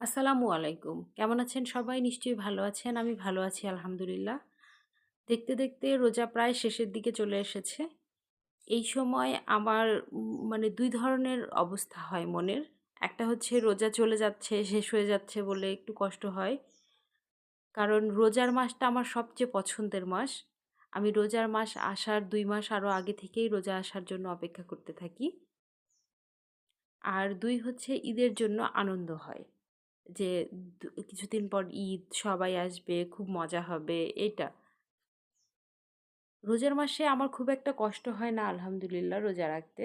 আসসালামু আলাইকুম। কেমন আছেন সবাই? নিশ্চয়ই ভালো আছেন। আমি ভালো আছি আলহামদুলিল্লাহ। দেখতে, দেখতে রোজা প্রায় শেষের দিকে চলে এসেছে। এই সময় আমার মানে ২ ধরনের অবস্থা হয় মনের। একটা হচ্ছে রোজা চলে যাচ্ছে, শেষ হয়ে যাচ্ছে বলে একটু কষ্ট হয়। কারণ রোজার মাসটা আমার সবচেয়ে পছন্দের মাস। আমি রোজার মাস আসার ২ মাস আরও আগে থেকেই রোজা আসার জন্য অপেক্ষা করতে থাকি। আর ২ হচ্ছে ঈদের জন্য আনন্দ হয়। যে কিছুদিন পর ঈদ, সবাই আসবে, খুব মজা হবে এটা। রোজার মাসে আমার খুব একটা কষ্ট হয় না আলহামদুলিল্লাহ রোজা রাখতে।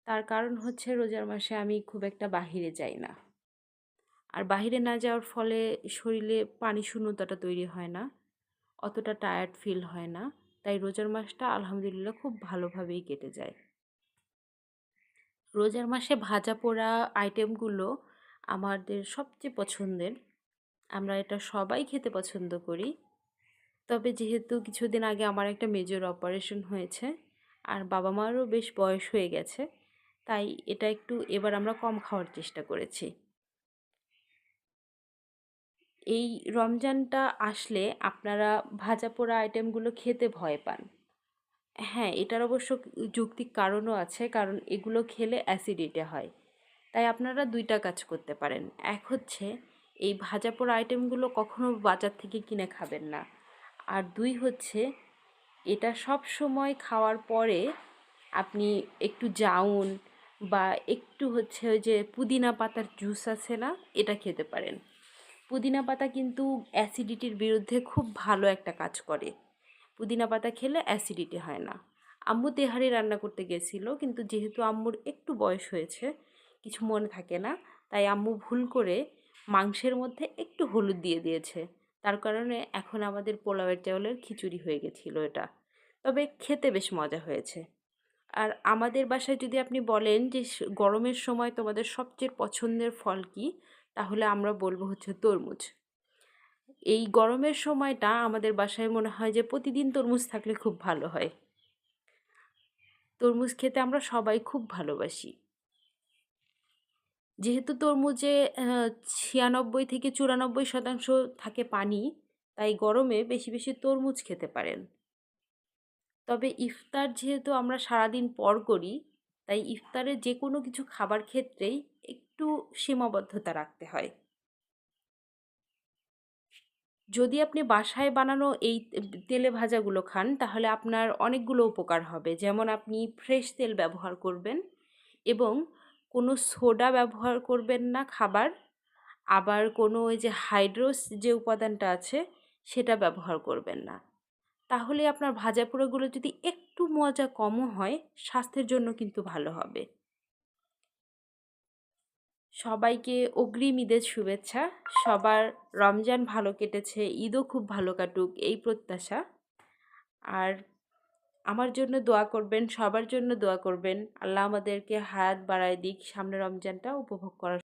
তার কারণ হচ্ছে রোজার মাসে আমি খুব একটা বাহিরে যাই না। আর বাহিরে না যাওয়ার ফলে শরীরে পানি শূন্যতাটা তৈরি হয় না। অতটা টায়ার্ড ফিল হয় না। তাই রোজার মাসটা আলহামদুলিল্লাহ খুব ভালোভাবেই কেটে যায়। রোজার মাসে ভাজা পোড়া আইটেমগুলো আমাদের সবচেয়ে পছন্দের। আমরা এটা সবাই খেতে পছন্দ করি। তবে যেহেতু কিছুদিন আগে আমার একটা মেজর অপারেশন হয়েছে আর বাবা-মারও বেশ বয়স হয়ে গেছে, তাই এটা একটু এবার আমরা কম খাওয়ার চেষ্টা করেছি। এই রমজানটা আসলে আপনারা ভাজাপোড়া আইটেমগুলো খেতে ভয় পান। হ্যাঁ, এটার অবশ্য যৌক্তিক কারণও আছে, কারণ এগুলো খেলে অ্যাসিডিটি হয়। তাই আপনারা ২ টা কাজ করতে পারেন। এক হচ্ছে এই ভাজাপোড়া আইটেমগুলো কখনো বাজার থেকে কিনে খাবেন না। আর ২ হচ্ছে এটা সবসময় খাওয়ার পরে আপনি একটু জাউন বা একটু হচ্ছে ওই যে পুদিনা পাতার জুস আছে না? এটা খেতে পারেন। পুদিনা পাতা কিন্তু অ্যাসিডিটির বিরুদ্ধে খুব ভালো একটা কাজ করে। পুদিনা পাতা খেলে অ্যাসিডিটি হয় না। আম্মু তেহারি রান্না করতে গেছিল, কিন্তু যেহেতু আম্মুর একটু বয়স হয়েছে, কিছু মনে থাকে না, তাই আম্মু ভুল করে মাংসের মধ্যে একটু হলুদ দিয়ে দিয়েছে। তার কারণে এখন আমাদের পোলাওয়ের চাউলের খিচুড়ি হয়ে গেছিলো এটা। তবে খেতে বেশ মজা হয়েছে। আর আমাদের বাসায় যদি আপনি বলেন যে গরমের সময় তোমাদের সবচেয়ে পছন্দের ফল কী? তাহলে আমরা বলব হচ্ছে তরমুজ। এই গরমের সময়টা আমাদের বাসায় মনে হয় যে প্রতিদিন তরমুজ থাকলে খুব ভালো হয়। তরমুজ খেতে আমরা সবাই খুব ভালোবাসি। যেহেতু তরমুজে ৯৬ থেকে ৯৪% থাকে পানি, তাই গরমে বেশি, বেশি তরমুজ খেতে পারেন। তবে ইফতার যেহেতু আমরা সারাদিন পর করি, তাই ইফতারে যেকোনো কিছু খাবার ক্ষেত্রেই একটু সীমাবদ্ধতা রাখতে হয়। যদি আপনি বাসায় বানানো এই তেলে ভাজাগুলো খান, তাহলে আপনার অনেকগুলো উপকার হবে। যেমন আপনি ফ্রেশ তেল ব্যবহার করবেন এবং কোনো সোডা ব্যবহার করবেন না খাবার। আবার কোনো ওই যে হাইড্রোস যে উপাদানটা আছে, সেটা ব্যবহার করবেন না। তাহলে আপনার ভাজাপোড়াগুলো যদি একটু মজা কমও হয়, স্বাস্থ্যের জন্য কিন্তু ভালো হবে। সবাইকে অগ্রিম ঈদের শুভেচ্ছা। সবার রমজান ভালো কেটেছে, ঈদও খুব ভালো কাটুক এই প্রত্যাশা। আর আমার জন্য দোয়া করবেন, সবার জন্য দোয়া করবেন। আল্লাহ আমাদেরকে হায়াত বাড়ায় দিক, সামনে রমজানটা উপভোগ করার